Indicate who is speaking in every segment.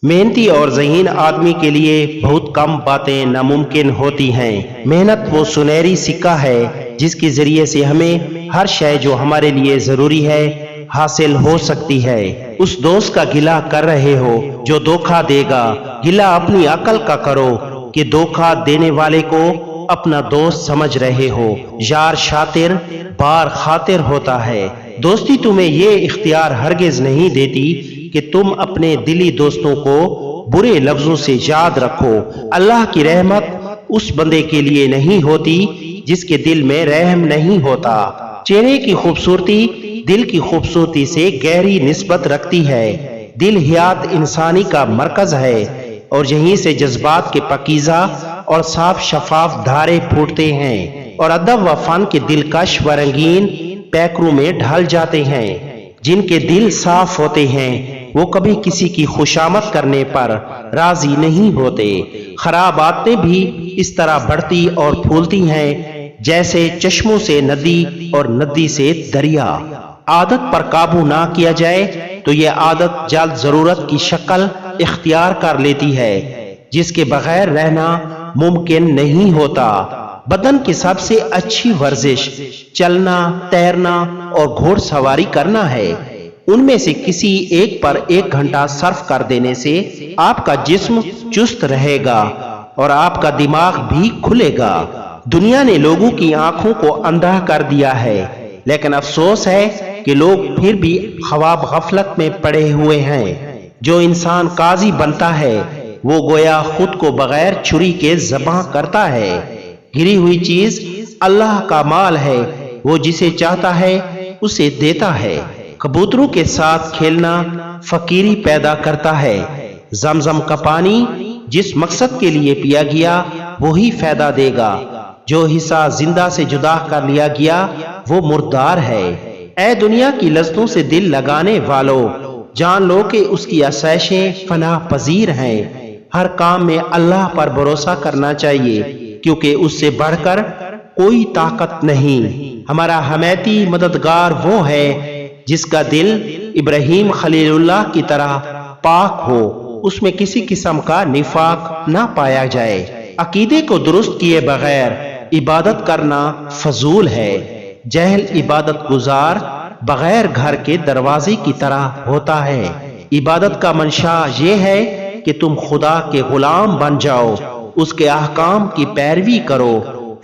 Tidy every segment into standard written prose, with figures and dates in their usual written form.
Speaker 1: محنتی اور ذہین آدمی کے لیے بہت کم باتیں ناممکن ہوتی ہیں۔ محنت وہ سنہری سکہ ہے جس کے ذریعے سے ہمیں ہر شے جو ہمارے لیے ضروری ہے حاصل ہو سکتی ہے۔ اس دوست کا گلہ کر رہے ہو جو دھوکہ دے گا، گلہ اپنی عقل کا کرو کہ دھوکہ دینے والے کو اپنا دوست سمجھ رہے ہو۔ یار شاطر بار خاطر ہوتا ہے۔ دوستی تمہیں یہ اختیار ہرگز نہیں دیتی کہ تم اپنے دلی دوستوں کو برے لفظوں سے یاد رکھو۔ اللہ کی رحمت اس بندے کے لیے نہیں ہوتی جس کے دل میں رحم نہیں ہوتا۔ چہرے کی خوبصورتی دل کی خوبصورتی سے گہری نسبت رکھتی ہے۔ دل حیات انسانی کا مرکز ہے اور یہیں سے جذبات کے پاکیزہ اور صاف شفاف دھارے پھوٹتے ہیں اور ادب و فن کے دلکش و رنگین پیکروں میں ڈھل جاتے ہیں۔ جن کے دل صاف ہوتے ہیں وہ کبھی کسی کی خوشامد کرنے پر راضی نہیں ہوتے۔ خراب عادتیں بھی اس طرح بڑھتی اور پھولتی ہیں جیسے چشموں سے ندی اور ندی سے دریا۔ عادت پر قابو نہ کیا جائے تو یہ عادت جلد ضرورت کی شکل اختیار کر لیتی ہے جس کے بغیر رہنا ممکن نہیں ہوتا۔ بدن کی سب سے اچھی ورزش چلنا، تیرنا اور گھوڑ سواری کرنا ہے۔ ان میں سے کسی ایک پر 1 گھنٹہ صرف کر دینے سے آپ کا جسم چست رہے گا اور آپ کا دماغ بھی کھلے گا۔ دنیا نے لوگوں کی آنکھوں کو اندھا کر دیا ہے، لیکن افسوس ہے کہ لوگ پھر بھی خواب غفلت میں پڑے ہوئے ہیں۔ جو انسان قاضی بنتا ہے وہ گویا خود کو بغیر چھری کے ذبح کرتا ہے۔ گری ہوئی چیز اللہ کا مال ہے، وہ جسے چاہتا ہے اسے دیتا ہے۔ کبوتروں کے ساتھ کھیلنا فقیری پیدا کرتا ہے۔ زمزم کا پانی جس مقصد کے لیے پیا گیا وہی فائدہ دے گا، جو حصہ زندہ سے جدا کر لیا گیا وہ مردار ہے۔ اے دنیا کی لذتوں سے دل لگانے والو، جان لو کہ اس کی آسائشیں فنا پذیر ہیں۔ ہر کام میں اللہ پر بھروسہ کرنا چاہیے کیونکہ اس سے بڑھ کر کوئی طاقت نہیں۔ ہمارا حمیتی مددگار وہ ہے جس کا دل ابراہیم خلیل اللہ کی طرح پاک ہو، اس میں کسی قسم کا نفاق نہ پایا جائے۔ عقیدے کو درست کیے بغیر عبادت کرنا فضول ہے۔ جہل عبادت گزار بغیر گھر کے دروازے کی طرح ہوتا ہے۔ عبادت کا منشا یہ ہے کہ تم خدا کے غلام بن جاؤ، اس کے احکام کی پیروی کرو،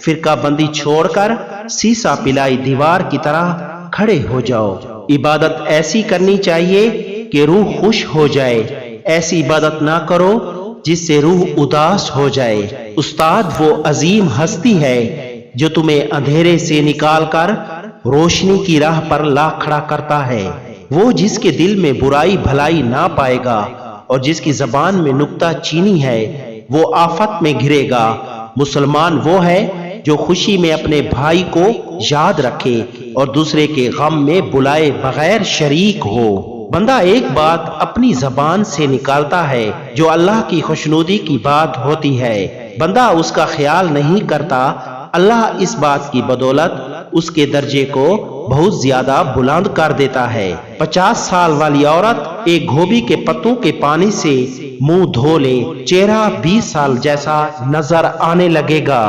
Speaker 1: فرقہ بندی چھوڑ کر سیسا پلائی دیوار کی طرح کھڑے ہو جاؤ۔ عبادت ایسی کرنی چاہیے کہ روح خوش ہو جائے، ایسی عبادت نہ کرو جس سے روح اداس ہو جائے۔ استاد وہ عظیم ہستی ہے جو تمہیں اندھیرے سے نکال کر روشنی کی راہ پر لا کھڑا کرتا ہے۔ وہ جس کے دل میں برائی بھلائی نہ پائے گا اور جس کی زبان میں نکتہ چینی ہے وہ آفت میں گھرے گا۔ مسلمان وہ ہے جو خوشی میں اپنے بھائی کو یاد رکھے اور دوسرے کے غم میں بلائے بغیر شریک ہو۔ بندہ ایک بات اپنی زبان سے نکالتا ہے جو اللہ کی خوشنودی کی بات ہوتی ہے، بندہ اس کا خیال نہیں کرتا، اللہ اس بات کی بدولت اس کے درجے کو بہت زیادہ بلند کر دیتا ہے۔ 50 سال والی عورت ایک گوبھی کے پتوں کے پانی سے منہ دھو لے، چہرہ 20 سال جیسا نظر آنے لگے گا۔